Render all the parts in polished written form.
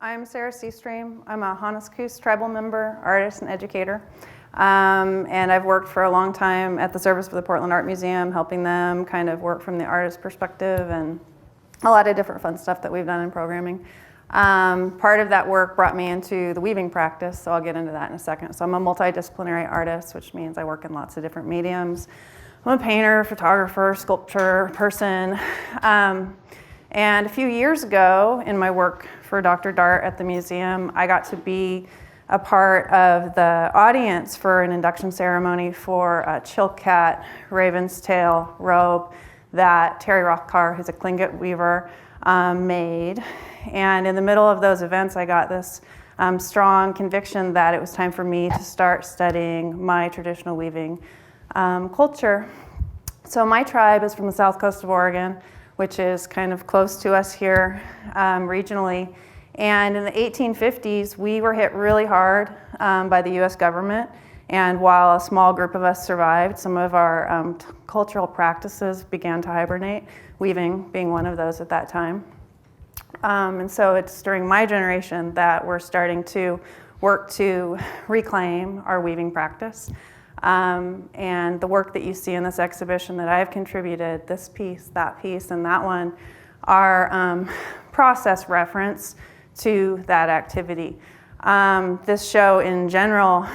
I'm Sara Siestreem. I'm a Hanaskus tribal member, artist, and educator. And I've worked for a long time at the Service for the Portland Art Museum, helping them kind of work from the artist perspective and a lot of different fun stuff that we've done in programming. Part of that work brought me into the weaving practice, so I'll get into that in a second. So I'm a multidisciplinary artist, which means I work in lots of different mediums. I'm a painter, photographer, sculpture person. And a few years ago, in my work for Dr. Dart at the museum, I got to be a part of the audience for an induction ceremony for a Chilkat Raven's Tail robe that Terry Rothkar, who's a Tlingit weaver, made. And in the middle of those events, I got this strong conviction that it was time for me to start studying my traditional weaving culture. So my tribe is from the south coast of Oregon, which is kind of close to us here regionally. And in the 1850s, we were hit really hard by the US government. And while a small group of us survived, some of our cultural practices began to hibernate, weaving being one of those at that time. And so it's during my generation that we're starting to work to reclaim our weaving practice. And the work that you see in this exhibition that I've contributed, this piece, that piece, and that one, are process reference to that activity. This show in general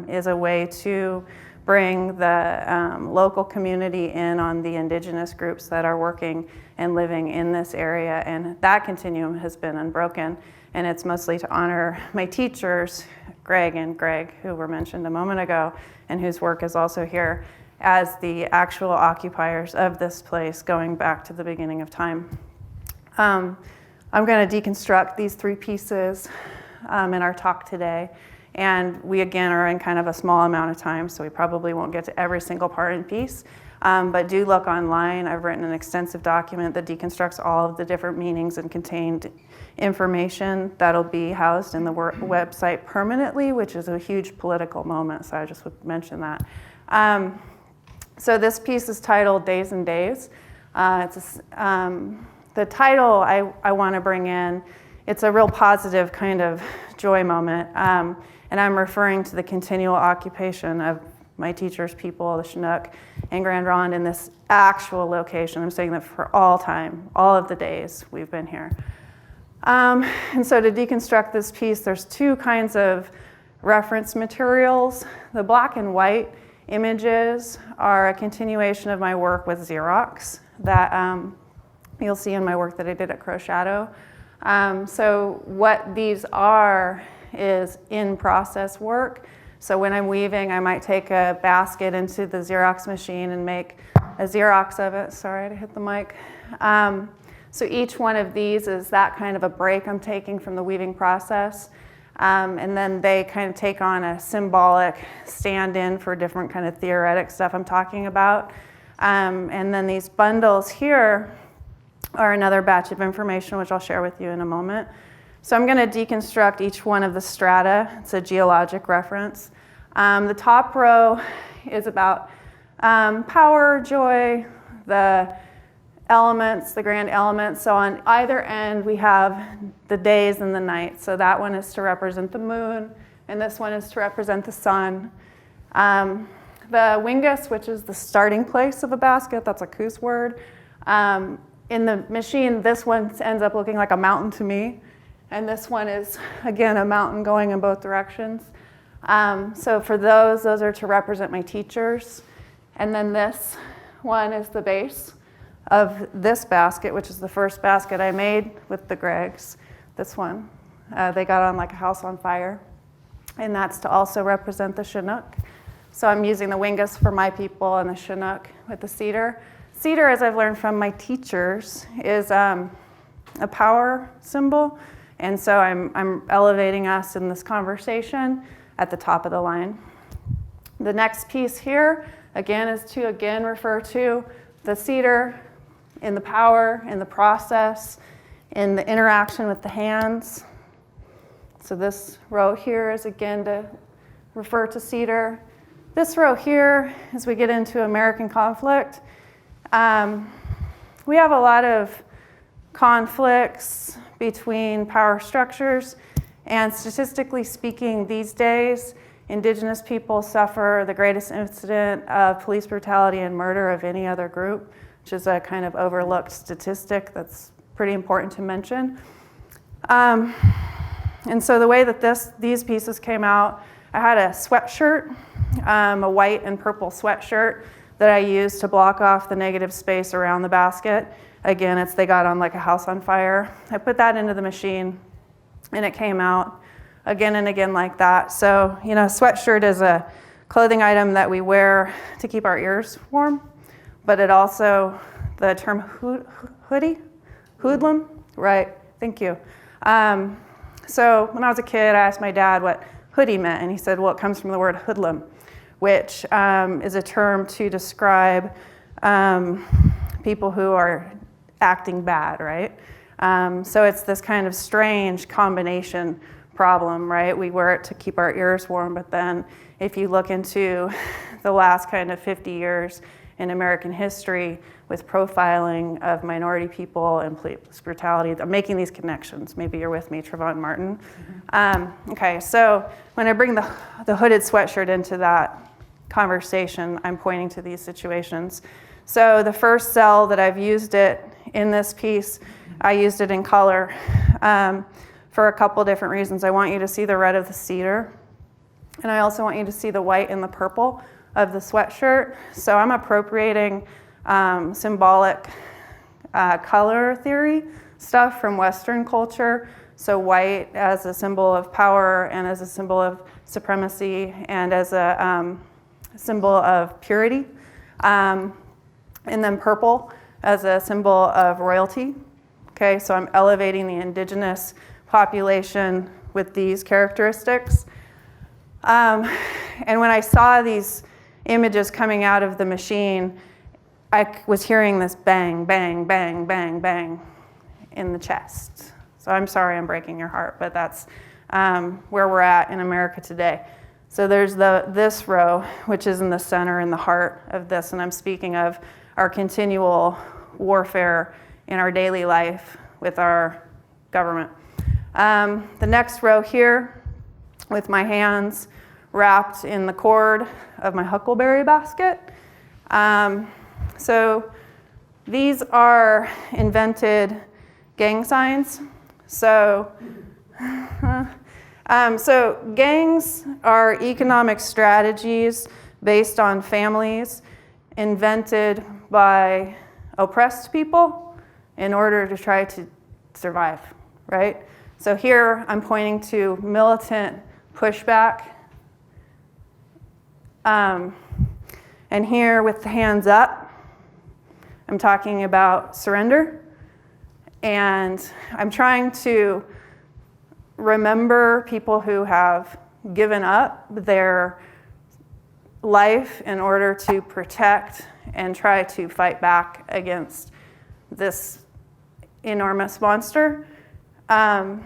is a way to bring the local community in on the indigenous groups that are working and living in this area, and that continuum has been unbroken. And it's mostly to honor my teachers, Greg and Greg, who were mentioned a moment ago, and whose work is also here, as the actual occupiers of this place going back to the beginning of time. I'm going to deconstruct these three pieces in our talk today. And we, again, are in kind of a small amount of time, so we probably won't get to every single part and piece. But do look online. I've written an extensive document that deconstructs all of the different meanings and contained information that'll be housed in the website permanently, which is a huge political moment, so I just would mention that. So this piece is titled Days and Days. The title I want to bring in, it's a real positive kind of joy moment. And I'm referring to the continual occupation of my teachers' people, the Chinook and Grand Ronde, in this actual location. I'm saying that for all time, all of the days we've been here. And so to deconstruct this piece, there's two kinds of reference materials. The black and white images are a continuation of my work with Xerox that you'll see in my work that I did at Crow Shadow. So what these are is in-process work. So when I'm weaving, I might take a basket into the Xerox machine and make a Xerox of it. Sorry, I hit the mic. So each one of these is that kind of a break I'm taking from the weaving process. And then they kind of take on a symbolic stand-in for different kind of theoretic stuff I'm talking about. And then these bundles here are another batch of information, which I'll share with you in a moment. So I'm going to deconstruct each one of the strata. It's a geologic reference. The top row is about power, joy, the elements, the grand elements. So on either end, we have the days and the nights. So that one is to represent the moon, and this one is to represent the sun. The wingus, which is the starting place of a basket, that's a Coos word. In the machine, this one ends up looking like a mountain to me. And this one is, again, a mountain going in both directions. So for those are to represent my teachers. And then this one is the base of this basket, which is the first basket I made with the Gregs. This one. They got on like a house on fire. And that's to also represent the Chinook. So I'm using the wingus for my people and the Chinook with the cedar. Cedar, as I've learned from my teachers, is a power symbol. And so I'm elevating us in this conversation at the top of the line. The next piece here, again, is to refer to the cedar in the power, in the process, in the interaction with the hands. So this row here is again to refer to cedar. This row here, as we get into American conflict, we have a lot of conflicts, between power structures. And statistically speaking, these days, Indigenous people suffer the greatest incident of police brutality and murder of any other group, which is a kind of overlooked statistic that's pretty important to mention. And so the way that these pieces came out, I had a sweatshirt, a white and purple sweatshirt that I used to block off the negative space around the basket. Again, they got on like a house on fire. I put that into the machine and it came out again and again like that. So, sweatshirt is a clothing item that we wear to keep our ears warm, but it also, the term hoodie, hoodlum, right, thank you. So when I was a kid, I asked my dad what hoodie meant, and he said, well, it comes from the word hoodlum, which is a term to describe people who are acting bad, right? So it's this kind of strange combination problem, right? We wear it to keep our ears warm, but then if you look into the last kind of 50 years in American history with profiling of minority people and police brutality, I'm making these connections. Maybe you're with me, Trayvon Martin. Okay, so when I bring the hooded sweatshirt into that conversation, I'm pointing to these situations. So the first cell that I've used it in this piece, I used it in color for a couple different reasons. I want you to see the red of the cedar, and I also want you to see the white and the purple of the sweatshirt. So I'm appropriating symbolic color theory stuff from Western culture. So white as a symbol of power and as a symbol of supremacy and as a symbol of purity. And then purple as a symbol of royalty. Okay, so I'm elevating the indigenous population with these characteristics. And when I saw these images coming out of the machine, I was hearing this bang, bang, bang, bang, bang in the chest. So I'm sorry I'm breaking your heart, but that's where we're at in America today. So there's this row, which is in the center, in the heart of this, and I'm speaking of our continual warfare in our daily life with our government. The next row here, with my hands wrapped in the cord of my huckleberry basket. So these are invented gang signs. So gangs are economic strategies based on families invented by oppressed people in order to try to survive, right? So here I'm pointing to militant pushback. And here with the hands up, I'm talking about surrender. And I'm trying to remember people who have given up their life in order to protect and try to fight back against this enormous monster. And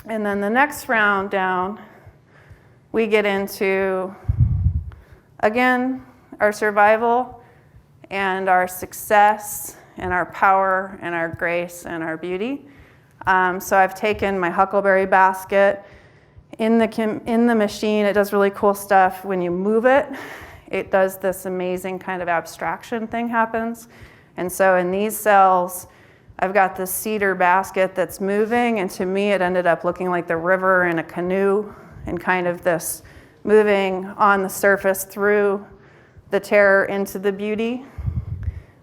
then the next round down, we get into, again, our survival and our success and our power and our grace and our beauty. So I've taken my huckleberry basket in the machine. It does really cool stuff. When you move it, it does this amazing kind of abstraction thing happens. And so in these cells, I've got this cedar basket that's moving, and to me it ended up looking like the river in a canoe, and kind of this moving on the surface through the terror into the beauty,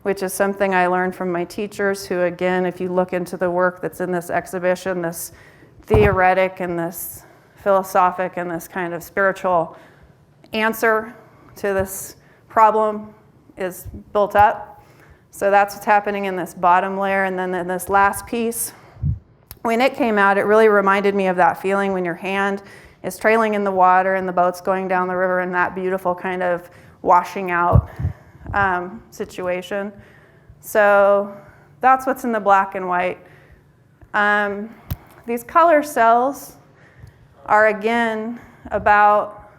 which is something I learned from my teachers who, again, if you look into the work that's in this exhibition, this theoretic and this philosophic and this kind of spiritual answer to this problem is built up. So that's what's happening in this bottom layer. And then in this last piece, when it came out, it really reminded me of that feeling when your hand is trailing in the water and the boat's going down the river, and that beautiful kind of washing out situation. So that's what's in the black and white. These color cells are, again, about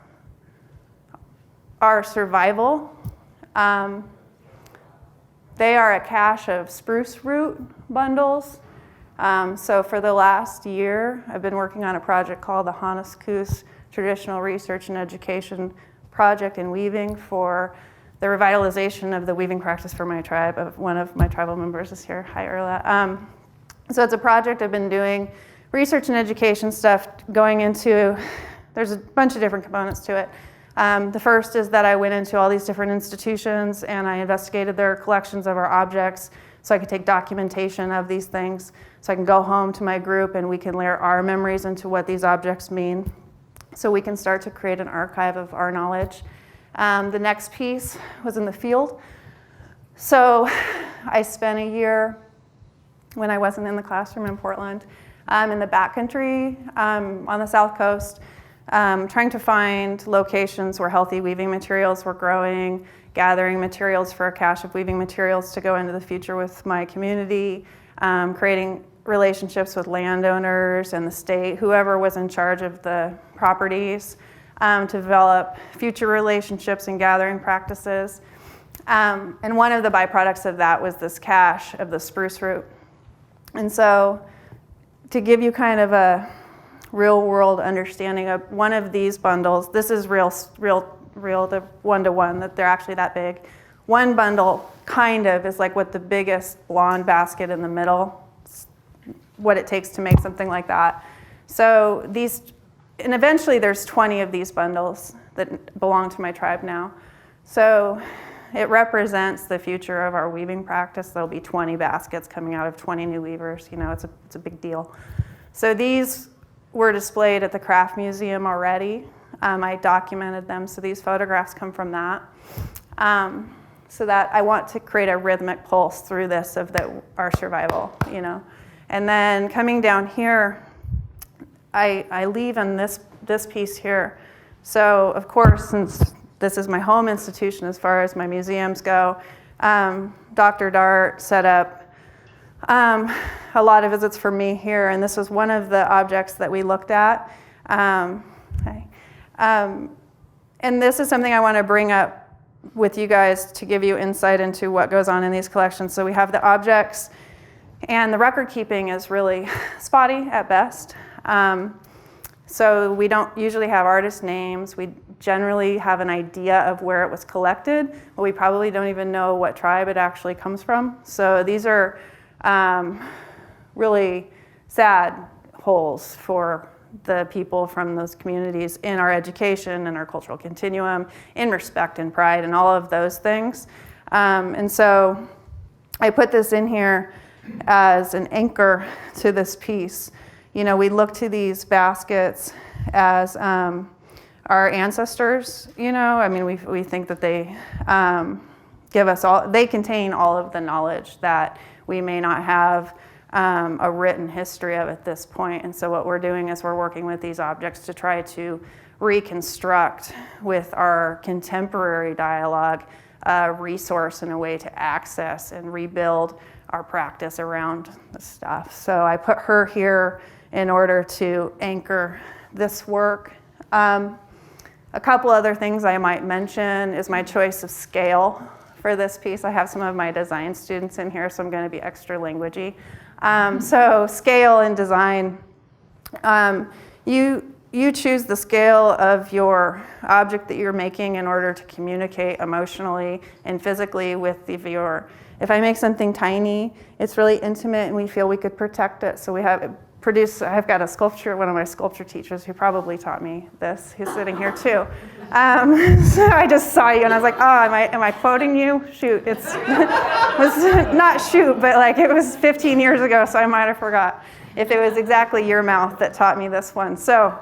our survival. They are a cache of spruce root bundles So for the last year, I've been working on a project called the Hannes Traditional Research and Education Project in Weaving for the revitalization of the weaving practice for my tribe. One of my tribal members is here. Hi, Erla. So it's a project I've been doing, research and education stuff going into, there's a bunch of different components to it. The first is that I went into all these different institutions and I investigated their collections of our objects so I could take documentation of these things, so I can go home to my group and we can layer our memories into what these objects mean, so we can start to create an archive of our knowledge. The next piece was in the field. So I spent a year when I wasn't in the classroom in Portland, in the backcountry on the South Coast, trying to find locations where healthy weaving materials were growing, gathering materials for a cache of weaving materials to go into the future with my community, creating relationships with landowners and the state, whoever was in charge of the properties, to develop future relationships and gathering practices. And one of the byproducts of that was this cache of the spruce root. And so to give you kind of a real world understanding of one of these bundles, this is real, the one-to-one, that they're actually that big. One bundle kind of is like what the biggest blonde basket in the middle, what it takes to make something like that. So these, and eventually there's 20 of these bundles that belong to my tribe now. So it represents the future of our weaving practice. There'll be 20 baskets coming out of 20 new weavers. You know, it's a big deal. So these were displayed at the Craft Museum already. I documented them, so these photographs come from that. So that I want to create a rhythmic pulse through this of our survival, you know. And then coming down here, I leave in this piece here. So of course, since this is my home institution as far as my museums go, Dr. Dart set up a lot of visits for me here, and this was one of the objects that we looked at. And this is something I want to bring up with you guys to give you insight into what goes on in these collections. So we have the objects, and the record keeping is really spotty at best. So we don't usually have artist names. We generally have an idea of where it was collected, but we probably don't even know what tribe it actually comes from. So these are really sad holes for the people from those communities in our education and our cultural continuum, in respect and pride and all of those things. And so I put this in here as an anchor to this piece. You know, we look to these baskets as our ancestors, you know. I mean, we think that they give us all, they contain all of the knowledge that we may not have a written history of at this point. And so what we're doing is we're working with these objects to try to reconstruct with our contemporary dialogue a resource and a way to access and rebuild our practice around this stuff. So I put her here in order to anchor this work. A couple other things I might mention is my choice of scale for this piece. I have some of my design students in here, so I'm going to be extra languagey. So scale and design, you choose the scale of your object that you're making in order to communicate emotionally and physically with the viewer. If I make something tiny, it's really intimate and we feel we could protect it. So I've got a sculpture, one of my sculpture teachers who probably taught me this, who's sitting here too. So I just saw you and I was like, oh, am I quoting you? Shoot, it was not shoot, but like it was 15 years ago, so I might have forgot if it was exactly your mouth that taught me this one. So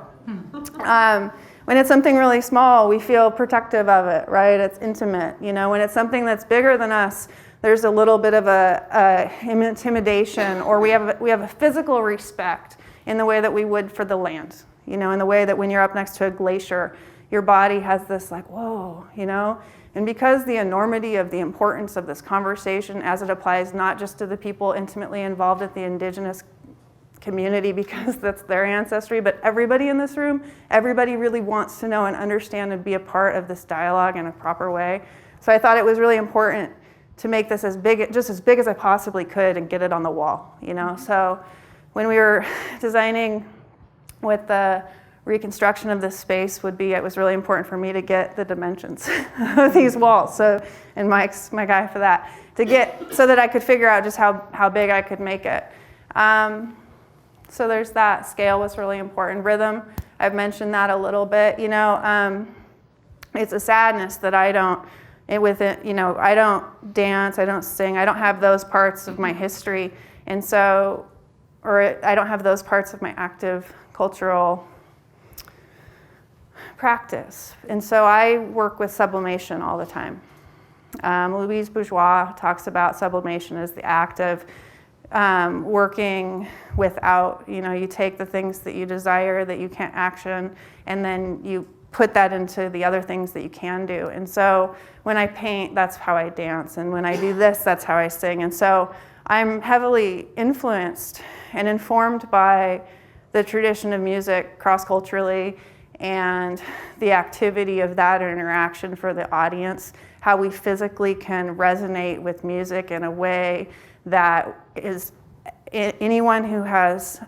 when it's something really small, we feel protective of it, right? It's intimate. You know, when it's something that's bigger than us, there's a little bit of a intimidation, or we have a physical respect in the way that we would for the land. You know, in the way that when you're up next to a glacier, your body has this like, whoa, you know? And because the enormity of the importance of this conversation as it applies not just to the people intimately involved at the indigenous community because that's their ancestry, but everybody in this room, everybody really wants to know and understand and be a part of this dialogue in a proper way. So I thought it was really important to make this just as big as I possibly could and get it on the wall, you know? So when we were designing with the reconstruction of this space it was really important for me to get the dimensions of these walls. So, and Mike's my guy for that, so that I could figure out just how big I could make it. So there's that. Scale was really important. Rhythm, I've mentioned that a little bit. It's a sadness that I don't dance, I don't sing, I don't have those parts of my history. And so, I don't have those parts of my active cultural practice. And so I work with sublimation all the time. Louise Bourgeois talks about sublimation as the act of working without, you take the things that you desire, that you can't action, and then you put that into the other things that you can do. And so when I paint, that's how I dance. And when I do this, that's how I sing. And so I'm heavily influenced and informed by the tradition of music cross-culturally and the activity of that interaction for the audience, how we physically can resonate with music in a way that is anyone who has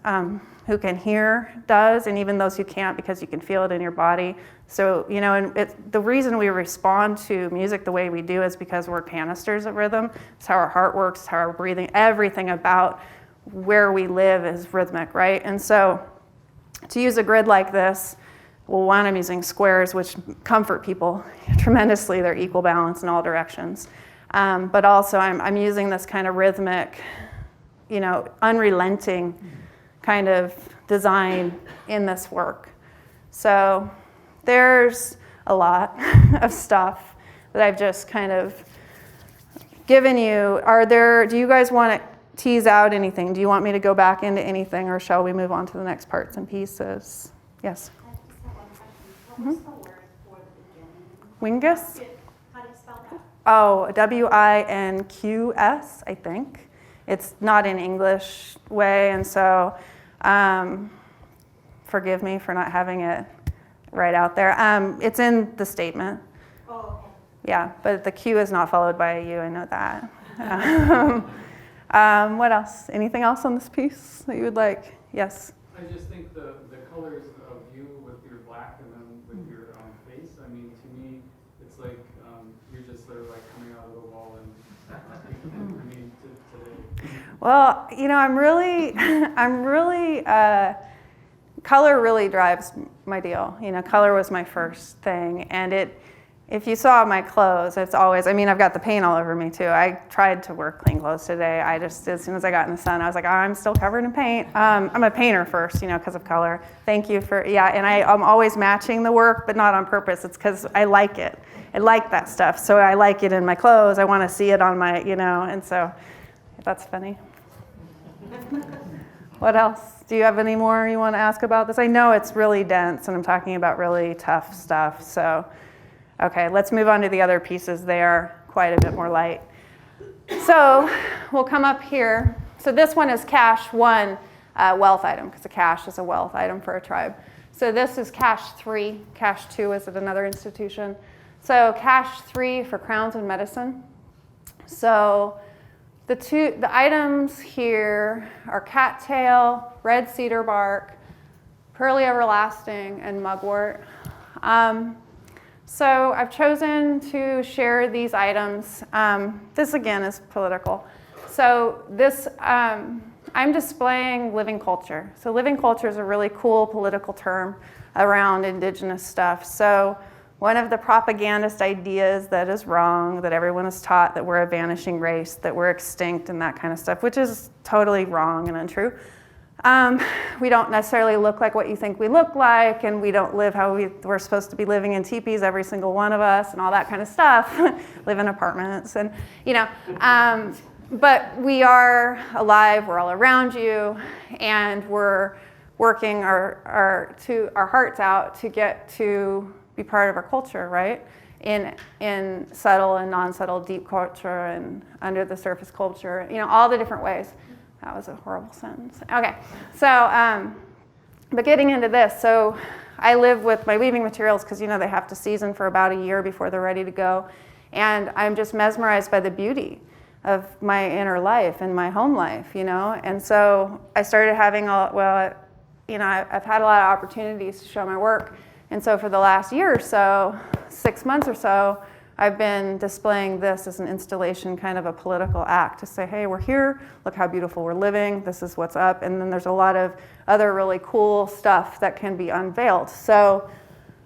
who can hear does, and even those who can't, because you can feel it in your body. So, and the reason we respond to music the way we do is because we're canisters of rhythm. It's how our heart works, it's how our breathing, everything about where we live is rhythmic, right? And so to use a grid like this, well, one, I'm using squares, which comfort people tremendously. They're equal balance in all directions. But also I'm using this kind of rhythmic, unrelenting kind of design in this work. So there's a lot of stuff that I've just kind of given you. Do you guys want to tease out anything? Do you want me to go back into anything, or shall we move on to the next parts and pieces? Yes? I just have one question. What was the word for the beginning? Wingus? How do you spell that? Oh, Winqs, I think. It's not an English way, and so forgive me for not having it right out there. It's in the statement. Oh, okay. Yeah, but the Q is not followed by a U, I know that. What else? Anything else on this piece that you would like? Yes? I just think the colors of you with your black and then with your face, to me, it's like you're just sort of like coming out of the wall and today. Well, I'm really, color really drives my deal. Color was my first thing, and if you saw my clothes, it's always, I've got the paint all over me too. I tried to wear clean clothes today. As soon as I got in the sun, I was like, I'm still covered in paint. I'm a painter first, because of color. Thank you for, and I'm always matching the work, but not on purpose. It's because I like it. I like that stuff. So I like it in my clothes. I want to see it on my, and so that's funny. What else? Do you have any more you want to ask about this? I know it's really dense and I'm talking about really tough stuff. So, okay, let's move on to the other pieces. They are quite a bit more light. So we'll come up here. So this one is cache 1 wealth item, because a cache is a wealth item for a tribe. So this is cache 3. Cache 2 is at another institution. So cache 3 for crowns and medicine. So the items here are cattail, red cedar bark, pearly everlasting, and mugwort. So I've chosen to share these items. This again is political. So this, I'm displaying living culture. So living culture is a really cool political term around indigenous stuff. So one of the propagandist ideas that is wrong, that everyone is taught that we're a vanishing race, that we're extinct and that kind of stuff, which is totally wrong and untrue. We don't necessarily look like what you think we look like, and we don't live how we're supposed to be living in teepees, every single one of us, and all that kind of stuff. Live in apartments, and but we are alive, we're all around you, and we're working our hearts out to get to be part of our culture, right? In subtle and non-subtle, deep culture and under the surface culture, all the different ways. That was a horrible sentence. Okay, so, but getting into this, so I live with my weaving materials because, they have to season for about a year before they're ready to go. And I'm just mesmerized by the beauty of my inner life and my home life, you know? And so I started having I've had a lot of opportunities to show my work. And so for the last year or so, 6 months or so, I've been displaying this as an installation, kind of a political act to say, hey, we're here, look how beautiful we're living, this is what's up. And then there's a lot of other really cool stuff that can be unveiled. So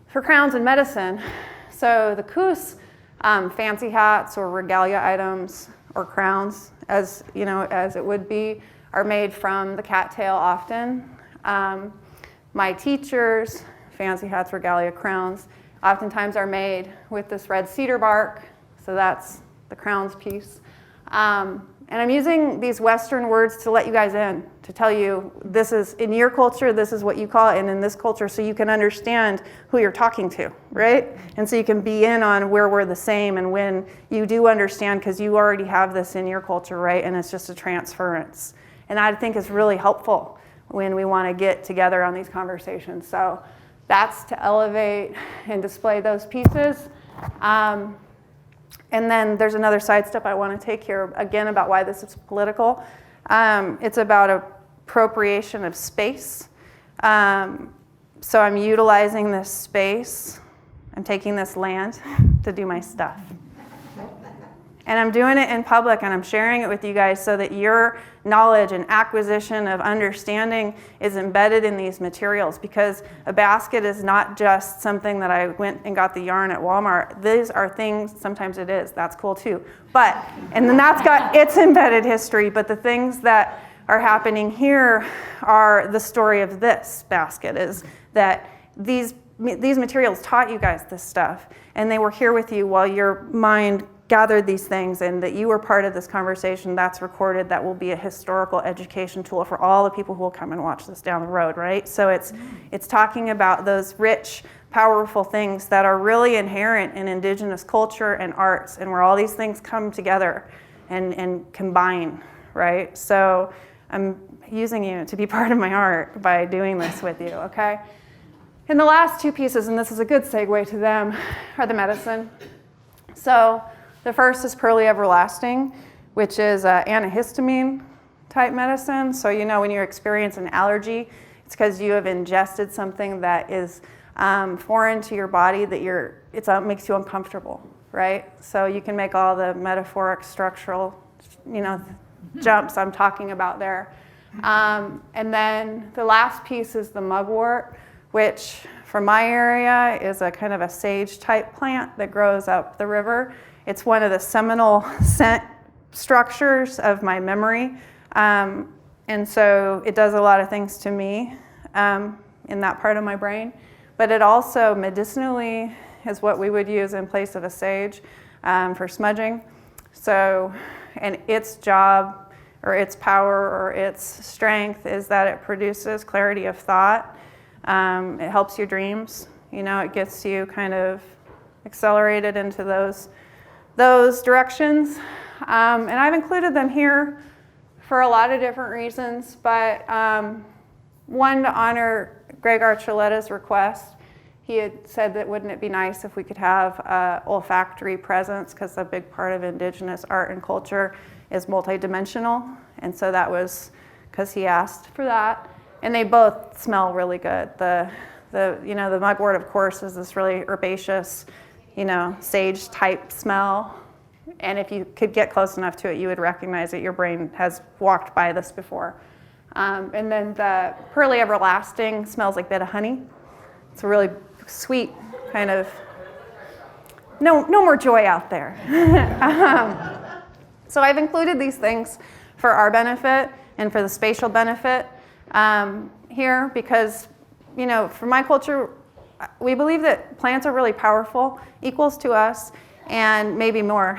for crowns and medicine, so the Koos, fancy hats or regalia items or crowns, as you know, as it would be, are made from the cattail often. My teachers, fancy hats, regalia, crowns, oftentimes are made with this red cedar bark, so that's the crowns piece. And I'm using these Western words to let you guys in, to tell you this is, in your culture, this is what you call it, and in this culture, so you can understand who you're talking to, right? And so you can be in on where we're the same and when you do understand, because you already have this in your culture, right? And it's just a transference. And I think it's really helpful when we want to get together on these conversations. So that's to elevate and display those pieces. And then there's another side step I want to take here, again, about why this is political. It's about appropriation of space. So I'm utilizing this space. I'm taking this land to do my stuff. And I'm doing it in public, and I'm sharing it with you guys so that your knowledge and acquisition of understanding is embedded in these materials, because a basket is not just something that I went and got the yarn at Walmart. These are things, sometimes it is, that's cool too. But, and then that's got its embedded history, but the things that are happening here are the story of this basket, is that these materials taught you guys this stuff, and they were here with you while your mind gathered these things, and that you were part of this conversation that's recorded, that will be a historical education tool for all the people who will come and watch this down the road, right? So it's talking about those rich, powerful things that are really inherent in indigenous culture and arts, and where all these things come together and combine, right? So I'm using you to be part of my art by doing this with you, okay? And the last two pieces, and this is a good segue to them, are the medicine. So the first is Pearly Everlasting, which is antihistamine type medicine. So you know when you experience an allergy, it's because you have ingested something that is foreign to your body, that it makes you uncomfortable, right? So you can make all the metaphoric structural, jumps I'm talking about there. And then the last piece is the mugwort, which from my area is a kind of a sage type plant that grows up the river. It's one of the seminal scent structures of my memory. And so it does a lot of things to me in that part of my brain. But it also medicinally is what we would use in place of a sage for smudging. So, and its job or its power or its strength is that it produces clarity of thought. It helps your dreams. It gets you kind of accelerated into those directions. And I've included them here for a lot of different reasons, but one, to honor Greg Archuleta's request. He had said that wouldn't it be nice if we could have olfactory presence, because a big part of indigenous art and culture is multidimensional, and so that was because he asked for that. And they both smell really good. The mugwort, of course, is this really herbaceous, sage type smell. And if you could get close enough to it, you would recognize that your brain has walked by this before. And then the Pearly Everlasting smells like a bit of honey. It's a really sweet kind of, no more joy out there. So I've included these things for our benefit and for the spatial benefit here, because, for my culture, we believe that plants are really powerful, equals to us, and maybe more,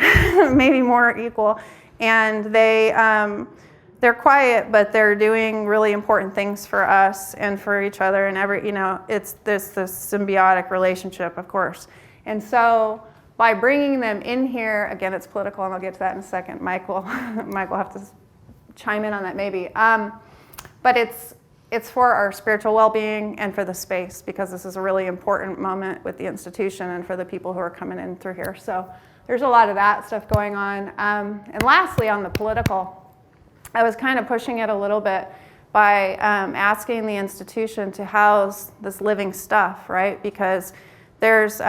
maybe more equal. And they're quiet, but they're doing really important things for us and for each other. And it's this symbiotic relationship, of course. And so by bringing them in here, again, it's political, and I'll get to that in a second. Mike will have to chime in on that maybe. But it's for our spiritual well-being and for the space, because this is a really important moment with the institution and for the people who are coming in through here. So there's a lot of that stuff going on. And lastly, on the political, I was kind of pushing it a little bit by asking the institution to house this living stuff, right? Because there's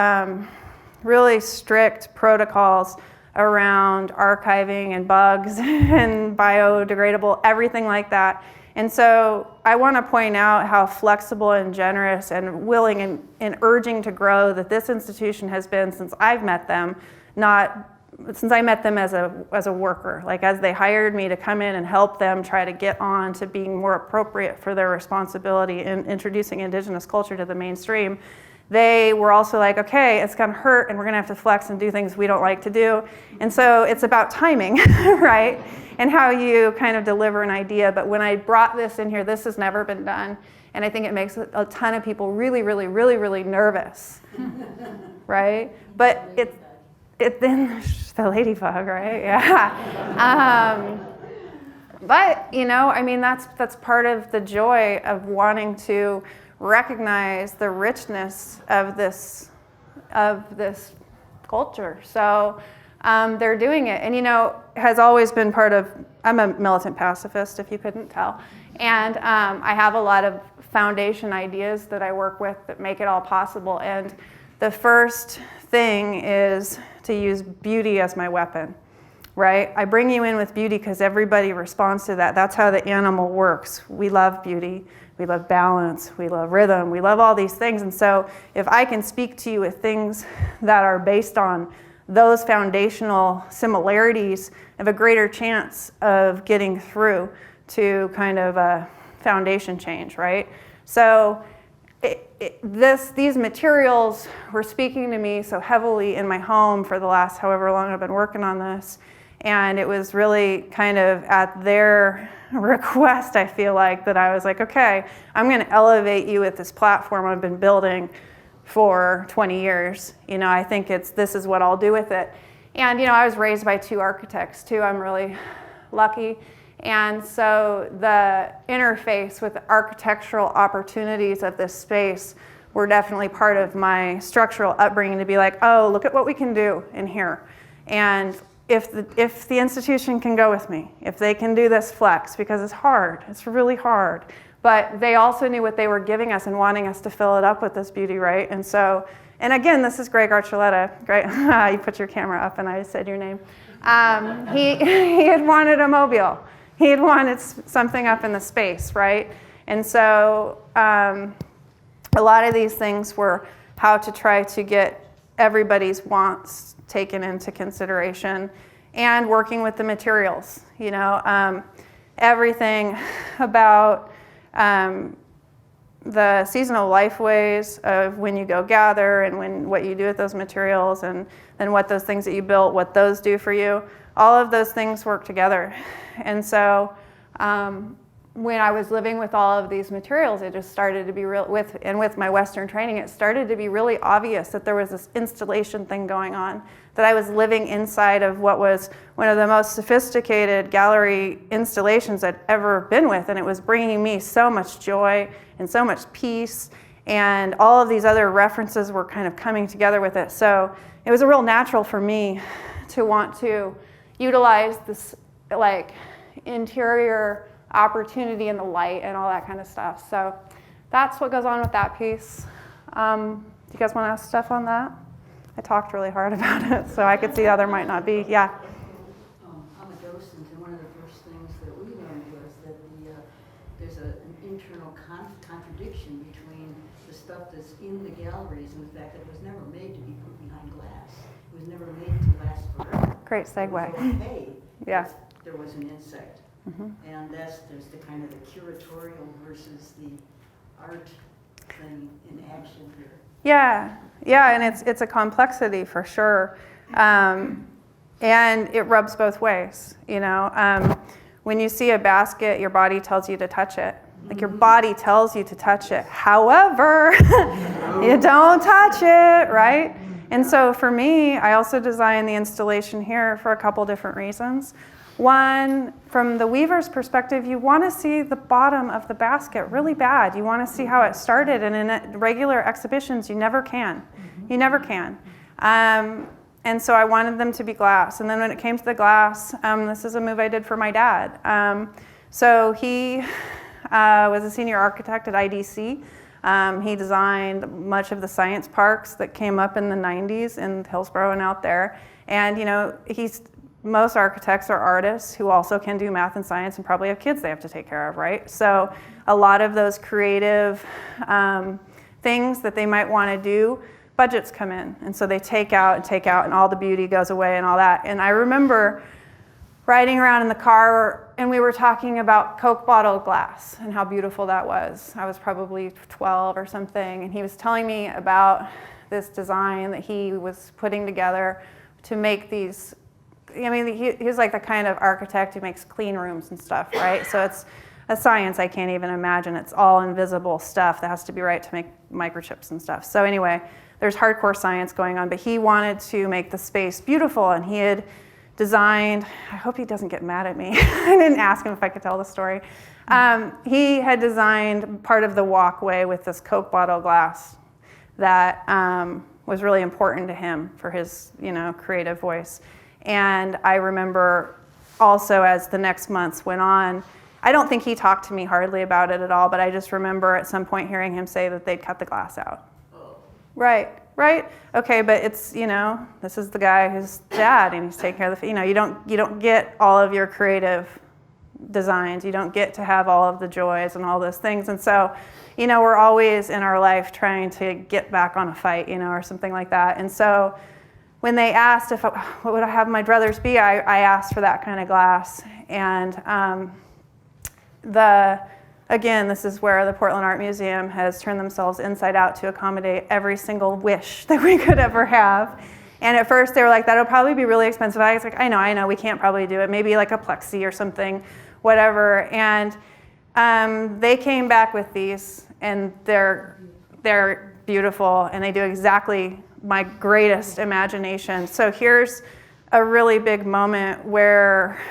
really strict protocols around archiving and bugs and biodegradable, everything like that. And so I want to point out how flexible and generous and willing and urging to grow that this institution has been since I've met them, since I met them as a worker, like as they hired me to come in and help them try to get on to being more appropriate for their responsibility in introducing Indigenous culture to the mainstream. They were also like, okay, it's gonna hurt and we're gonna have to flex and do things we don't like to do. And so it's about timing, right? And how you kind of deliver an idea. But when I brought this in here, this has never been done. And I think it makes a ton of people really, really, really, really nervous, right? But it then, the ladybug, right? Yeah. But, you know, I mean, that's part of the joy of wanting to recognize the richness of this culture. So they're doing it. And, you know, has always been part of, I'm a militant pacifist, if you couldn't tell. And I have a lot of foundation ideas that I work with that make it all possible. And the first thing is to use beauty as my weapon, right? I bring you in with beauty because everybody responds to that. That's how the animal works. We love beauty. We love balance, we love rhythm, we love all these things. And so if I can speak to you with things that are based on those foundational similarities, I have a greater chance of getting through to kind of a foundation change, right? So these materials were speaking to me so heavily in my home for the last however long I've been working on this. And it was really kind of at their request, I feel like, that I was like, okay, I'm going to elevate you with this platform I've been building for 20 years. You know, I think this is what I'll do with it. And, you know, I was raised by 2 architects too. I'm really lucky. And so the interface with the architectural opportunities of this space were definitely part of my structural upbringing to be like, oh, look at what we can do in here. And if the institution can go with me, if they can do this flex, because it's hard, it's really hard. But they also knew what they were giving us and wanting us to fill it up with this beauty, right? And so, and again, this is Greg Archuleta. Great, you put your camera up and I said your name. He had wanted a mobile. He had wanted something up in the space, right? And so a lot of these things were how to try to get everybody's wants taken into consideration and working with the materials, you know, everything about the seasonal lifeways of when you go gather and what you do with those materials and then what those things that you built, what those do for you, all of those things work together. And so when I was living with all of these materials, it just started to be real, with my Western training, it started to be really obvious that there was this installation thing going on, that I was living inside of what was one of the most sophisticated gallery installations I'd ever been with, and it was bringing me so much joy and so much peace, and all of these other references were kind of coming together with it. So it was a real natural for me to want to utilize this like interior opportunity and the light and all that kind of stuff. So that's what goes on with that piece. Do you guys want to ask stuff on that? I talked really hard about it, so I could see how there might not be. Yeah. I'm a docent, and one of the first things that we learned was that there's an internal contradiction between the stuff that's in the galleries and the fact that it was never made to be put behind glass. It was never made to last forever. Great segue. It was okay. Yeah. There was an insect. Mm-hmm. And there's the kind of the curatorial versus the art thing in action here. Yeah, and it's a complexity for sure, and it rubs both ways. You know, when you see a basket, your body tells you to touch it. Like your body tells you to touch it. However, you don't touch it, right? And so for me, I also designed the installation here for a couple different reasons. One, from the weaver's perspective, you want to see the bottom of the basket really bad. You want to see how it started, and in regular exhibitions, you never can. You never can. And so I wanted them to be glass. And then when it came to the glass, this is a move I did for my dad. So he was a senior architect at IDC. He designed much of the science parks that came up in the 90s in Hillsborough and out there. And most architects are artists who also can do math and science and probably have kids they have to take care of, right? So a lot of those creative things that they might want to do, budgets come in. And so they take out, and all the beauty goes away and all that. And I remember riding around in the car, and we were talking about Coke bottle glass and how beautiful that was. I was probably 12 or something, and he was telling me about this design that he was putting together to make these. I mean, he's like the kind of architect who makes clean rooms and stuff, right? So it's a science I can't even imagine. It's all invisible stuff that has to be right to make microchips and stuff. So anyway, there's hardcore science going on, but he wanted to make the space beautiful, and he had designed, I hope he doesn't get mad at me. I didn't ask him if I could tell the story. He had designed part of the walkway with this Coke bottle glass that was really important to him for his, creative voice. And I remember also as the next months went on, I don't think he talked to me hardly about it at all, but I just remember at some point hearing him say that they'd cut the glass out. Right. Okay, but it's, this is the guy who's dad and he's taking care of the, you don't get all of your creative designs. You don't get to have all of the joys and all those things. And so, we're always in our life trying to get back on a fight, or something like that. And so when they asked what would I have my druthers be, I asked for that kind of glass. And again, this is where the Portland Art Museum has turned themselves inside out to accommodate every single wish that we could ever have. And at first they were like, that'll probably be really expensive. I was like, I know, we can't probably do it. Maybe like a plexi or something, whatever. And they came back with these, and they're beautiful, and they do exactly my greatest imagination. So here's a really big moment where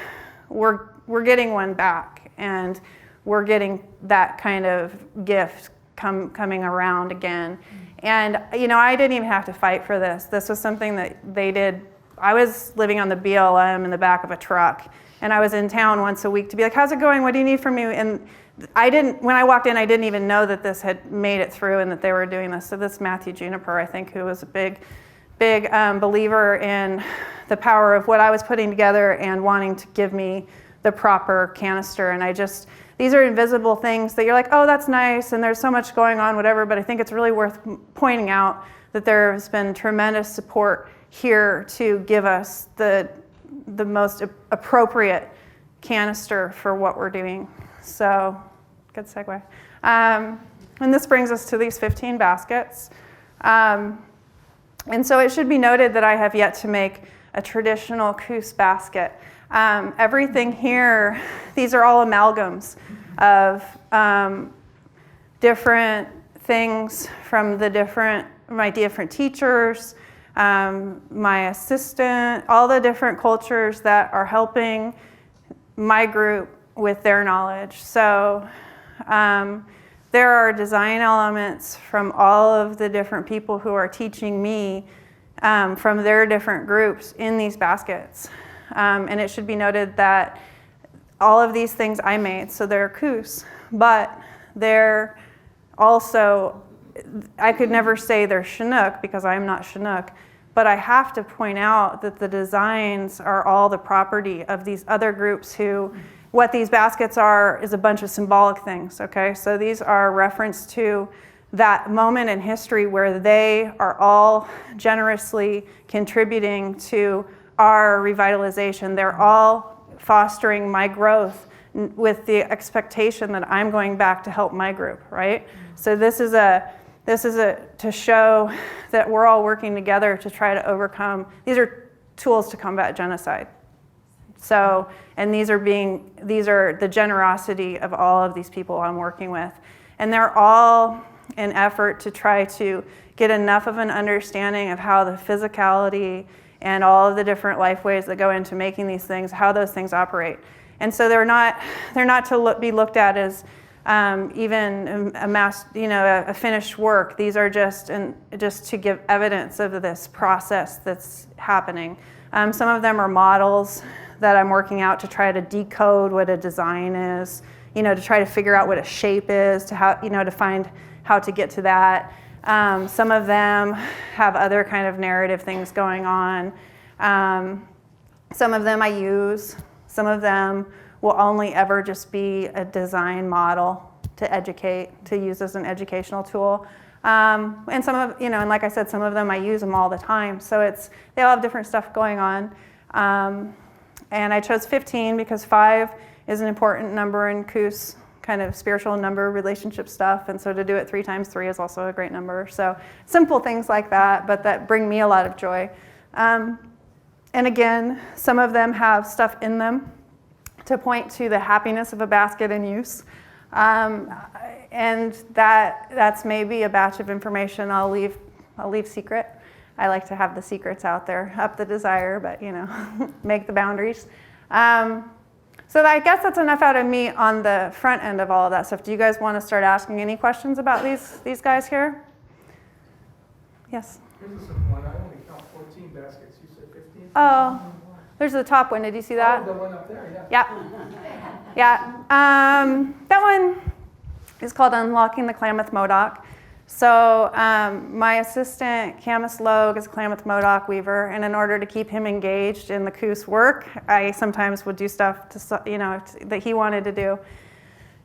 we're getting one back, and we're getting that kind of gift coming around again. And, I didn't even have to fight for this. This was something that they did. I was living on the BLM in the back of a truck, and I was in town once a week to be like, how's it going? What do you need from me? And when I walked in, I didn't even know that this had made it through and that they were doing this. So this Matthew Juniper, I think, who was a big believer in the power of what I was putting together and wanting to give me the proper canister. And these are invisible things that you're like, oh, that's nice, and there's so much going on, whatever, but I think it's really worth pointing out that there has been tremendous support here to give us the most appropriate canister for what we're doing. So, good segue. And this brings us to these 15 baskets. And so it should be noted that I have yet to make a traditional Coos basket. Everything here, these are all amalgams of different things from my different teachers, my assistant, all the different cultures that are helping my group with their knowledge. So there are design elements from all of the different people who are teaching me from their different groups in these baskets. And it should be noted that all of these things I made, so they're Coos, but they're also, I could never say they're Chinook because I'm not Chinook, but I have to point out that the designs are all the property of these other groups who, what these baskets are is a bunch of symbolic things, okay? So these are reference to that moment in history where they are all generously contributing to our revitalization. They're all fostering my growth with the expectation that I'm going back to help my group, right? So this is to show that we're all working together to try to overcome. These are tools to combat genocide. So, and these are the generosity of all of these people I'm working with. And they're all an effort to try to get enough of an understanding of how the physicality and all of the different life ways that go into making these things, how those things operate. And so they're not to be looked at as even a finished work. These are just to give evidence of this process that's happening. Some of them are models that I'm working out to try to decode what a design is, to try to figure out what a shape is, to find how to get to that. Some of them have other kind of narrative things going on. Some of them I use. Some of them will only ever just be a design model to educate, to use as an educational tool. And some of, and like I said, some of them I use them all the time. So they all have different stuff going on. And I chose 15 because 5 is an important number in Coos, kind of spiritual number, relationship stuff. And so to do it 3 times 3 is also a great number. So simple things like that, but that bring me a lot of joy. And again, some of them have stuff in them to point to the happiness of a basket in use. And that's maybe a batch of information I'll leave secret. I like to have the secrets out there, up the desire, but make the boundaries. So I guess that's enough out of me on the front end of all of that stuff. Do you guys want to start asking any questions about these guys here? Yes? Here's a simple one. I only count 14 baskets. You said 15? Oh, there's the top one. Did you see that? Oh, the one up there, yeah. Yeah. That one is called Unlocking the Klamath Modoc. So my assistant, Camus Logue, is a Klamath Modoc weaver, and in order to keep him engaged in the Coos work, I sometimes would do stuff that he wanted to do.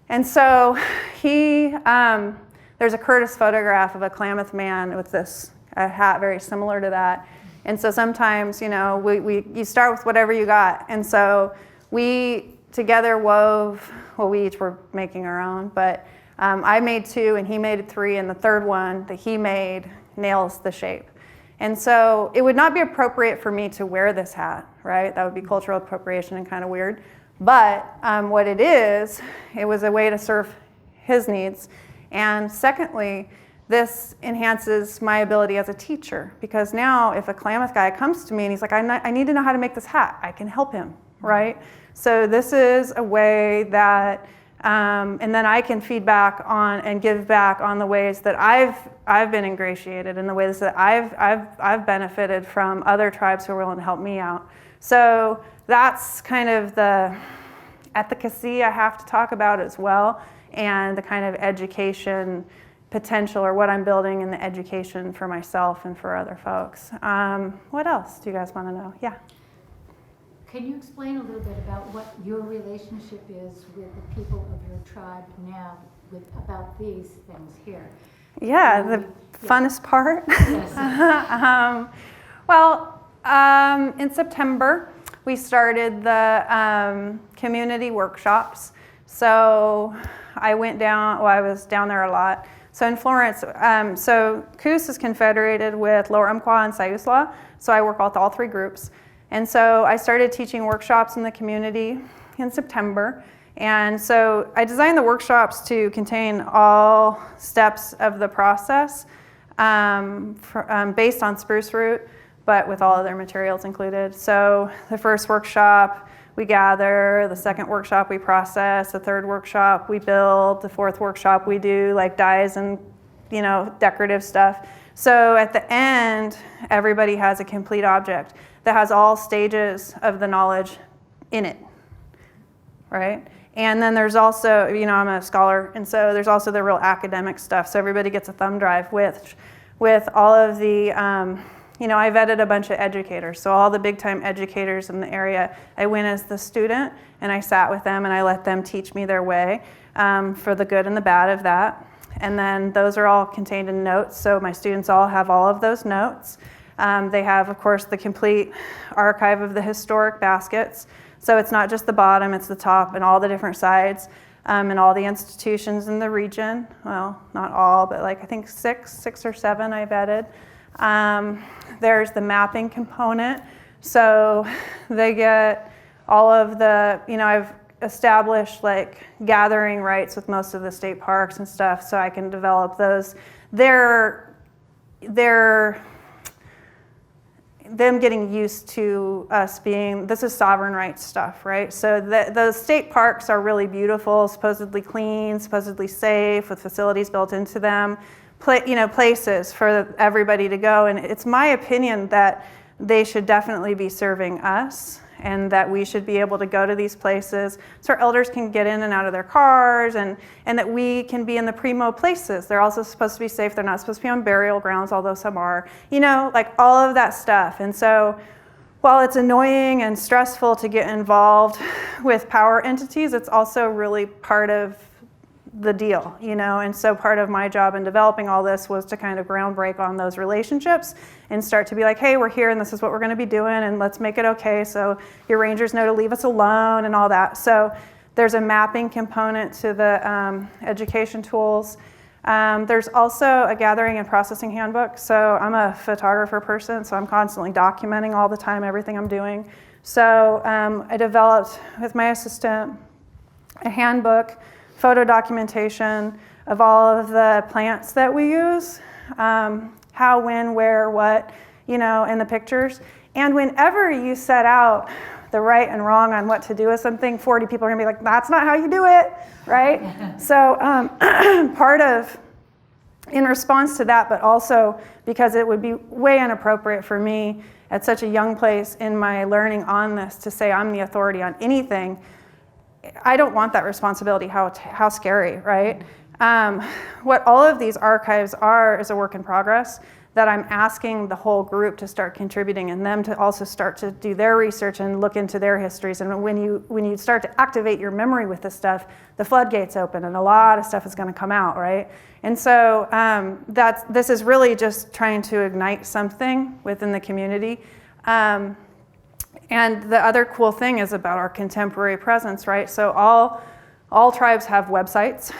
And so there's a Curtis photograph of a Klamath man with a hat very similar to that. And so sometimes, you start with whatever you got. And so we together wove, we each were making our own, but I made 2 and he made 3, and the third one that he made nails the shape. And so it would not be appropriate for me to wear this hat, right? That would be cultural appropriation and kind of weird. But what it was a way to serve his needs. And secondly, this enhances my ability as a teacher, because now if a Klamath guy comes to me and he's like, I need to know how to make this hat, I can help him, right? So this is a way that and then I can feedback on and give back on the ways that I've been ingratiated, and the ways that I've benefited from other tribes who are willing to help me out. So that's kind of the efficacy I have to talk about as well, and the kind of education potential, or what I'm building in the education for myself and for other folks. What else do you guys want to know? Yeah. Can you explain a little bit about what your relationship is with the people of your tribe now about these things here? Yeah, the funnest part. Yes. In September, we started the community workshops. So I was down there a lot. So in Florence, Coos is confederated with Lower Umpqua and Siuslaw, so I work with all 3 groups. And so I started teaching workshops in the community in September. And so I designed the workshops to contain all steps of the process based on spruce root, but with all other materials included. So the first workshop, we gather. The second workshop, we process. The third workshop, we build. The fourth workshop, we do like dyes and decorative stuff. So at the end, everybody has a complete object that has all stages of the knowledge in it, right? And then there's also, I'm a scholar, and so there's also the real academic stuff. So everybody gets a thumb drive with all of the, I vetted a bunch of educators. So all the big time educators in the area, I went as the student and I sat with them and I let them teach me their way for the good and the bad of that. And then those are all contained in notes. So my students all have all of those notes. They have, of course, the complete archive of the historic baskets. So it's not just the bottom, it's the top and all the different sides and all the institutions in the region. Well, not all, but I think six or seven I vetted. There's the mapping component. So they get all of the, I've established gathering rights with most of the state parks and stuff, so I can develop those. They're them getting used to us being, this is sovereign rights stuff, right? So the state parks are really beautiful, supposedly clean, supposedly safe, with facilities built into them, places for everybody to go. And it's my opinion that they should definitely be serving us, and that we should be able to go to these places so our elders can get in and out of their cars, and that we can be in the primo places. They're also supposed to be safe. They're not supposed to be on burial grounds, although some are, like all of that stuff. And so while it's annoying and stressful to get involved with power entities, it's also really part of the deal, and so part of my job in developing all this was to kind of ground break on those relationships and start to be like, hey, we're here and this is what we're going to be doing, and let's make it okay so your rangers know to leave us alone and all that. So there's a mapping component to the education tools. There's also a gathering and processing handbook. So I'm a photographer person, so I'm constantly documenting all the time everything I'm doing. So I developed with my assistant a handbook, photo documentation of all of the plants that we use, how, when, where, what, in the pictures. And whenever you set out the right and wrong on what to do with something, 40 people are gonna be like, that's not how you do it, right? So part of, in response to that, but also because it would be way inappropriate for me at such a young place in my learning on this to say I'm the authority on anything, I don't want that responsibility. How scary, right? What all of these archives are is a work in progress that I'm asking the whole group to start contributing, and them to also start to do their research and look into their histories. And when you start to activate your memory with this stuff, the floodgates open and a lot of stuff is going to come out, right? And so this is really just trying to ignite something within the community. And the other cool thing is about our contemporary presence, right? So all tribes have websites,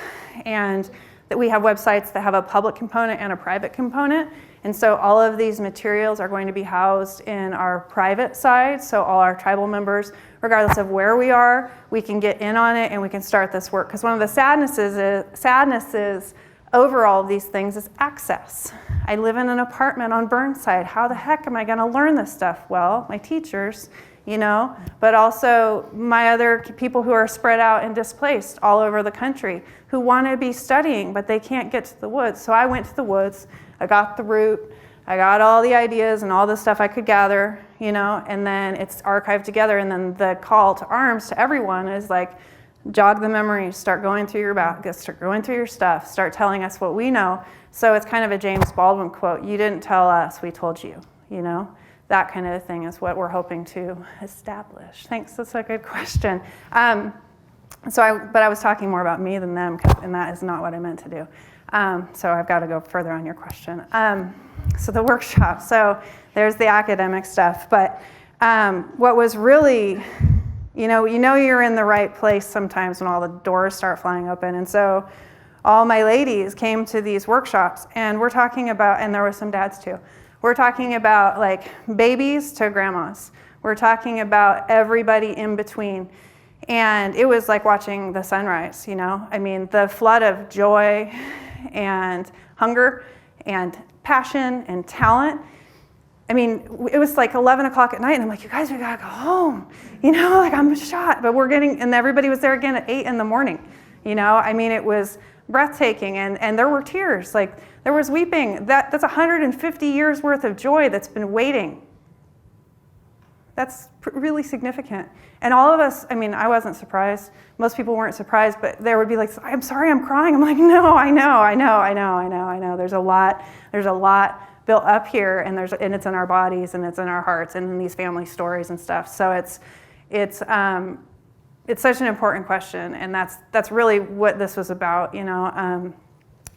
and that we have websites that have a public component and a private component. And so all of these materials are going to be housed in our private side. So all our tribal members, regardless of where we are, we can get in on it and we can start this work. Because one of the sadnesses over all of these things is access. I live in an apartment on Burnside. How the heck am I going to learn this stuff? Well, my teachers, but also my other people who are spread out and displaced all over the country who want to be studying, but they can't get to the woods. So I went to the woods, I got the root, I got all the ideas and all the stuff I could gather, and then it's archived together. And then the call to arms to everyone is like, jog the memory, start going through your back, start going through your stuff, start telling us what we know. So it's kind of a James Baldwin quote, you didn't tell us, we told you, That kind of thing is what we're hoping to establish. Thanks, that's a good question. But I was talking more about me than them, and that is not what I meant to do. So I've got to go further on your question. So the workshop, so there's the academic stuff, but what was really, you're in the right place sometimes when all the doors start flying open. And so all my ladies came to these workshops, and we're talking about, and there were some dads too, we're talking about like babies to grandmas. We're talking about everybody in between. And it was like watching the sunrise, the flood of joy and hunger and passion and talent. It was like 11 o'clock at night, and I'm like, you guys, we gotta go home. I'm shot. But and everybody was there again at 8 in the morning. It was breathtaking, and there were tears. Like, there was weeping. That's 150 years worth of joy that's been waiting. That's really significant. And all of us, I wasn't surprised. Most people weren't surprised, but there would be like, I'm sorry, I'm crying. I'm like, no, I know. There's a lot built up here, and it's in our bodies, and it's in our hearts, and in these family stories and stuff. So it's such an important question, and that's really what this was about.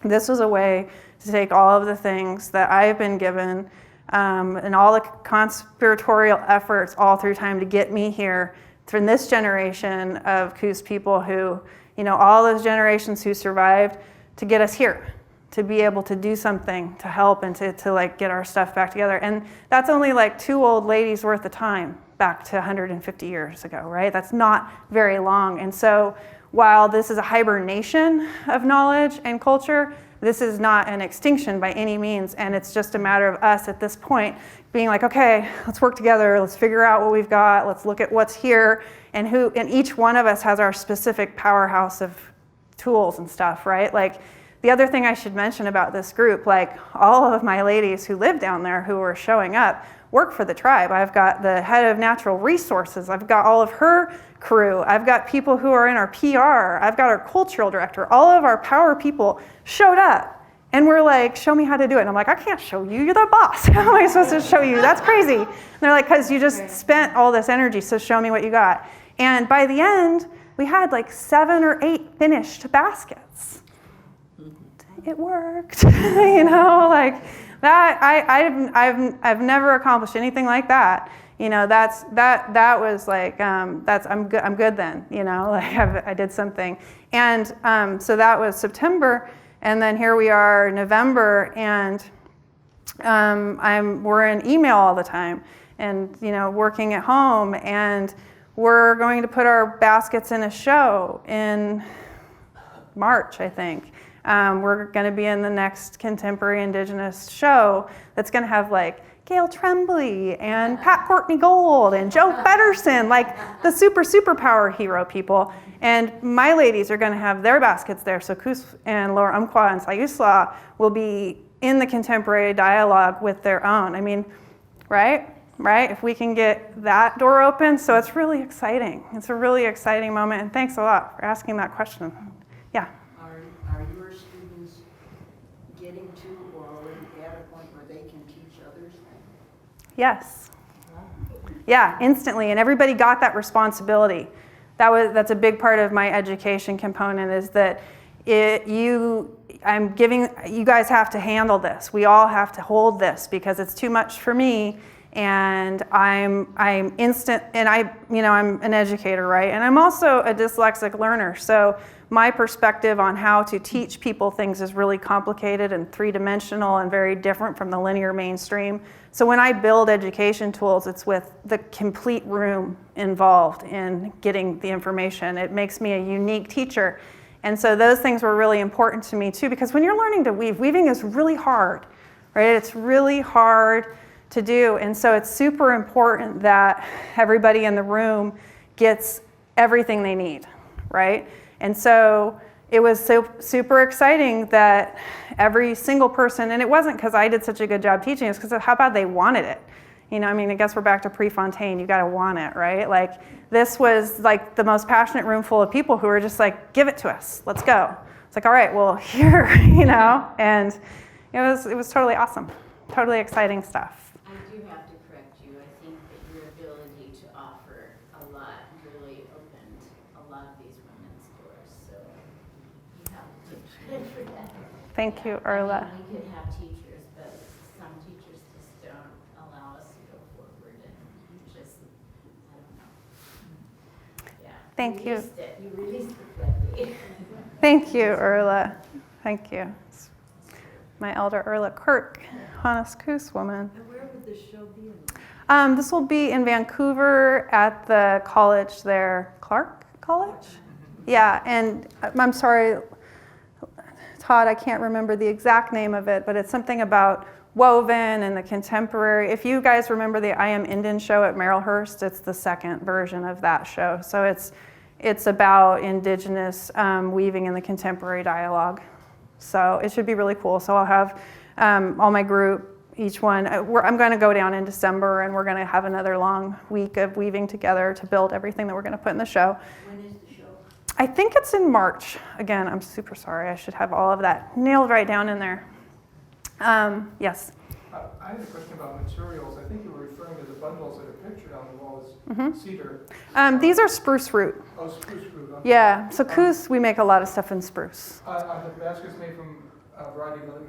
This was a way to take all of the things that I've been given, and all the conspiratorial efforts all through time to get me here from this generation of Coos people who, all those generations who survived, to get us here, to be able to do something to help and to like get our stuff back together. And that's only like 2 old ladies worth of time back to 150 years ago, right? That's not very long. And so while this is a hibernation of knowledge and culture, This is not an extinction by any means, and it's just a matter of us at this point being like, okay, let's work together, let's figure out what we've got, let's look at what's here, and each one of us has our specific powerhouse of tools and stuff, right? Like, the other thing I should mention about this group, like all of my ladies who live down there who are showing up work for the tribe. I've got the head of natural resources, I've got all of her crew, I've got people who are in our PR, I've got our cultural director, all of our power people showed up. And we're like, show me how to do it. And I'm like, I can't show you, you're the boss. How am I supposed to show you? That's crazy. And they're like, because you just spent all this energy, so show me what you got. And by the end, we had like 7 or 8 finished baskets. It worked, you know, like that. I've never accomplished anything like that. You know, that was like, I'm good then, you know, like I did something. And so that was September. And then here we are, November, and we're in email all the time, and you know, working at home, and we're going to put our baskets in a show in March, I think. We're going to be in the next Contemporary Indigenous show that's going to have like Gail Tremblay and Pat Courtney Gold and Joe Feddersen, like the superpower hero people. And my ladies are going to have their baskets there. So Kus and Laura Umqua and Sayusla will be in the contemporary dialogue with their own. I mean, right? If we can get that door open. So it's really exciting. It's a really exciting moment. And thanks a lot for asking that question. Yeah. Are your students getting to or already at a point where they can teach others? Yes. Yeah, instantly. And everybody got that responsibility. That's a big part of my education component, is that you guys have to handle this. We all have to hold this because it's too much for me, and I'm instant, and I'm an educator, right? And I'm also a dyslexic learner, so my perspective on how to teach people things is really complicated and three-dimensional and very different from the linear mainstream. So when I build education tools, it's with the complete room involved in getting the information. It makes me a unique teacher. And so those things were really important to me too, because when you're learning to weave, weaving is really hard, right? It's really hard to do. And so it's super important that everybody in the room gets everything they need, right? And so it was so super exciting that every single person, and it wasn't because I did such a good job teaching, it's because of how bad they wanted it. You know, I mean, I guess we're back to Prefontaine, you gotta want it, right? Like, this was like the most passionate room full of people who were just like, give it to us, let's go. It's like, all right, well, here, you know? And it was totally awesome, totally exciting stuff. I do have to correct you. I think that your ability to offer a lot really opened a lot of these women's doors. So you have to take credit for that. Thank you, Erla. I mean, we could have teachers, but some teachers just don't allow us to go forward, and you just, I don't know. Yeah. Thank you. You released the floodgate. Thank you, Erla. Thank you. My elder Erla Kirk, Hannes woman. And where would this show be in? This will be in Vancouver at the college there, Clark College? Yeah, and I'm sorry, Todd, I can't remember the exact name of it, but it's something about woven and the contemporary. If you guys remember the I Am Indian show at Merrillhurst, it's the second version of that show. So it's about Indigenous weaving in the contemporary dialogue. So it should be really cool. So I'll have all my group, each one. I'm going to go down in December, and we're going to have another long week of weaving together to build everything that we're going to put in the show. When is the show? I think it's in March. Again, I'm super sorry. I should have all of that nailed right down in there. Yes. I had a question about materials. I think you were referring to the bundles that are pictured on the wall as cedar. These are spruce root. Oh, spruce root. Okay. Yeah, so Coos, we make a lot of stuff in spruce. Are the baskets made from a variety of other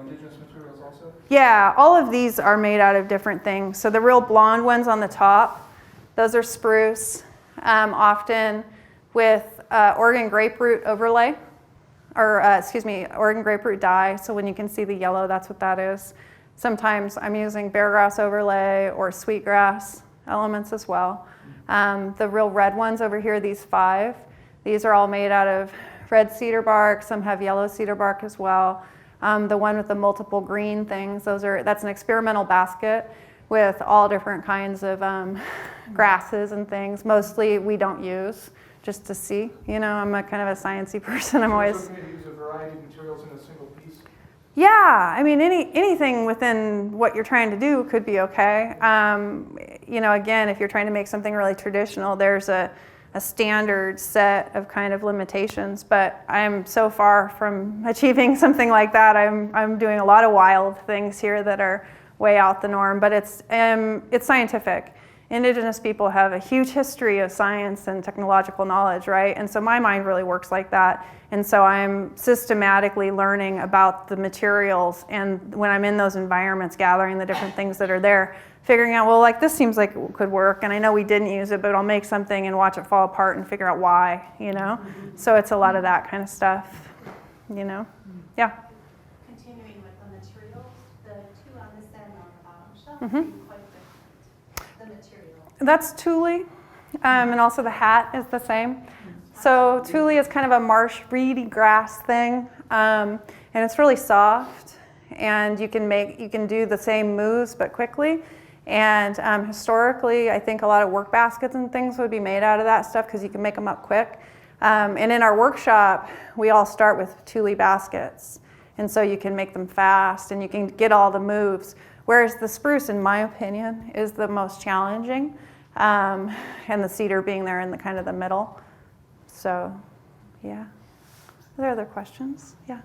indigenous materials also? Yeah, all of these are made out of different things. So the real blonde ones on the top, those are spruce, often with Oregon grapefruit overlay, or Oregon grapefruit dye. So when you can see the yellow, that's what that is. Sometimes I'm using beargrass overlay or sweetgrass elements as well. The real red ones over here, these 5, these are all made out of red cedar bark, some have yellow cedar bark as well. The one with the multiple green things, that's an experimental basket with all different kinds of grasses and things. Mostly we don't use, just to see. You know, I'm a kind of a sciencey person. I'm always... So maybe use a variety of materials in a single piece? Yeah, I mean, anything within what you're trying to do could be okay. You know, again, if you're trying to make something really traditional, there's a standard set of kind of limitations, but I'm so far from achieving something like that. I'm doing a lot of wild things here that are way out the norm, but it's scientific. Indigenous people have a huge history of science and technological knowledge, right? And so my mind really works like that. And so I'm systematically learning about the materials, and when I'm in those environments, gathering the different things that are there, figuring out, well, like this seems like it could work, and I know we didn't use it, but I'll make something and watch it fall apart and figure out why, you know? So it's a lot of that kind of stuff, you know? Yeah. Continuing with the materials, the two on this end on the bottom shelf Mhm. seem quite different. The material. That's tule, and also the hat is the same. So tule is kind of a marsh reedy grass thing, and it's really soft, and you can do the same moves but quickly. And historically, I think a lot of work baskets and things would be made out of that stuff because you can make them up quick. And in our workshop, we all start with tule baskets, and so you can make them fast and you can get all the moves. Whereas the spruce, in my opinion, is the most challenging, and the cedar being there in the kind of the middle. So, yeah. Are there other questions? Yeah.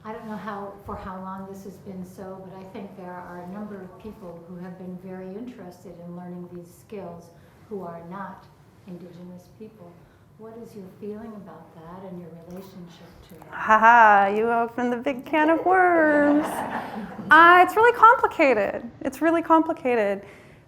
I don't know for how long this has been so, but I think there are a number of people who have been very interested in learning these skills who are not Indigenous people. What is your feeling about that and your relationship to it? Haha, you opened the big can of worms. It's really complicated. It's really complicated.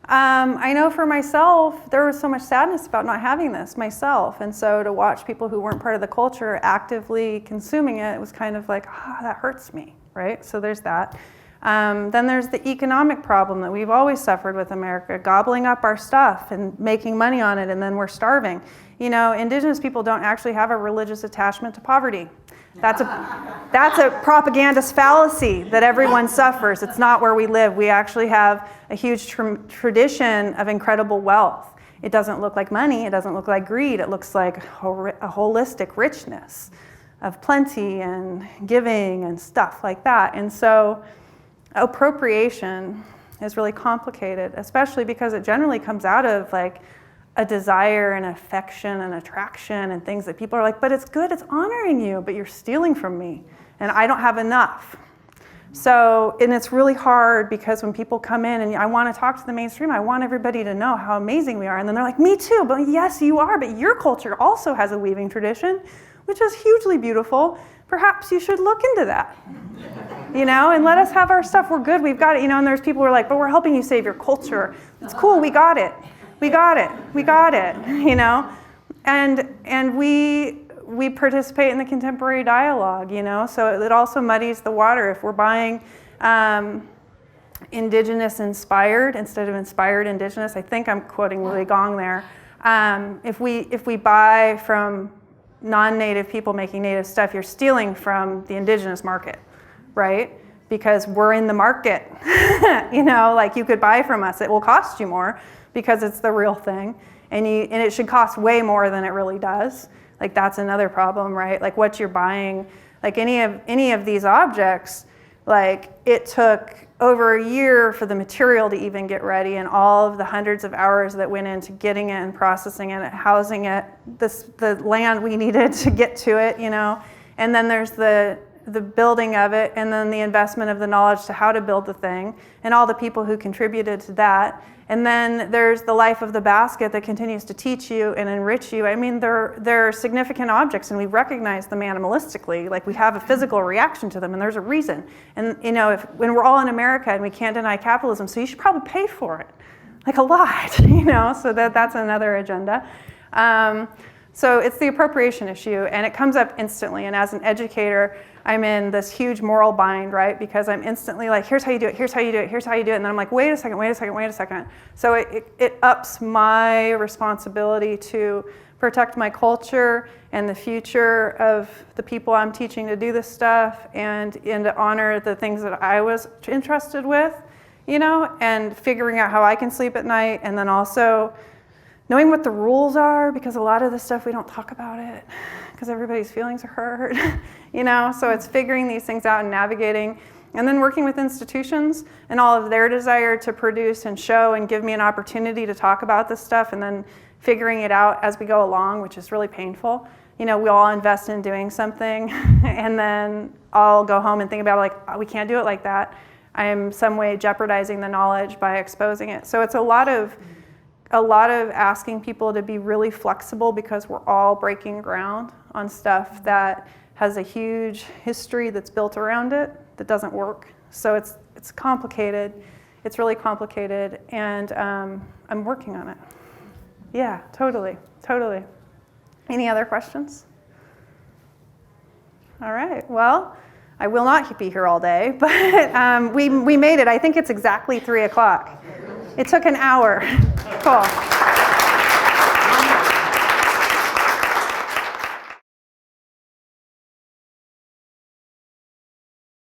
I know for myself, there was so much sadness about not having this myself. And so to watch people who weren't part of the culture actively consuming it was kind of like, that hurts me, right? So there's that. Then there's the economic problem that we've always suffered with America, gobbling up our stuff and making money on it, and then we're starving. You know, Indigenous people don't actually have a religious attachment to poverty. That's a propagandist fallacy that everyone suffers. It's not where we live. We actually have a huge tradition of incredible wealth. It doesn't look like money. It doesn't look like greed. It looks like a holistic richness of plenty and giving and stuff like that. And so appropriation is really complicated, especially because it generally comes out of like a desire and affection and attraction and things that people are like, but it's good, it's honoring you, but you're stealing from me and I don't have enough. So, and it's really hard because when people come in and I want to talk to the mainstream, I want everybody to know how amazing we are. And then they're like, me too, but yes, you are, but your culture also has a weaving tradition, which is hugely beautiful. Perhaps you should look into that, you know, and let us have our stuff. We're good, we've got it, you know, and there's people who are like, but we're helping you save your culture. It's cool, we got it. We got it, you know? And we participate in the contemporary dialogue, you know? So it also muddies the water. If we're buying Indigenous inspired instead of inspired Indigenous, I think I'm quoting Willie Gong there. If we buy from non-native people making native stuff, you're stealing from the Indigenous market, right? Because we're in the market, you know, like you could buy from us. It will cost you more because it's the real thing, and it should cost way more than it really does. Like that's another problem, right? Like what you're buying, like any of these objects, like it took over a year for the material to even get ready, and all of the hundreds of hours that went into getting it and processing it, housing it, the land we needed to get to it, you know. And then there's the building of it, and then the investment of the knowledge to how to build the thing, and all the people who contributed to that. And then there's the life of the basket that continues to teach you and enrich you. I mean, they're significant objects, and we recognize them animalistically. Like we have a physical reaction to them, and there's a reason. And you know, when we're all in America and we can't deny capitalism, so you should probably pay for it, like a lot, you know. So that's another agenda. So it's the appropriation issue, and it comes up instantly. And as an educator, I'm in this huge moral bind, right? Because I'm instantly like, here's how you do it, here's how you do it, here's how you do it. And then I'm like, wait a second. So it ups my responsibility to protect my culture and the future of the people I'm teaching to do this stuff, and to honor the things that I was entrusted with, you know, and figuring out how I can sleep at night, and then also knowing what the rules are, because a lot of the stuff we don't talk about it because everybody's feelings are hurt, you know, so it's figuring these things out and navigating, and then working with institutions and all of their desire to produce and show and give me an opportunity to talk about this stuff, and then figuring it out as we go along, which is really painful. You know, we all invest in doing something and then I'll go home and think about like, oh, we can't do it like that. I am some way jeopardizing the knowledge by exposing it. So it's a lot of asking people to be really flexible, because we're all breaking ground on stuff that has a huge history that's built around it that doesn't work. So it's complicated. It's really complicated, and I'm working on it. Yeah, totally. Any other questions? All right, well, I will not be here all day, but we made it. I think it's exactly 3 o'clock. It took an hour. Cool.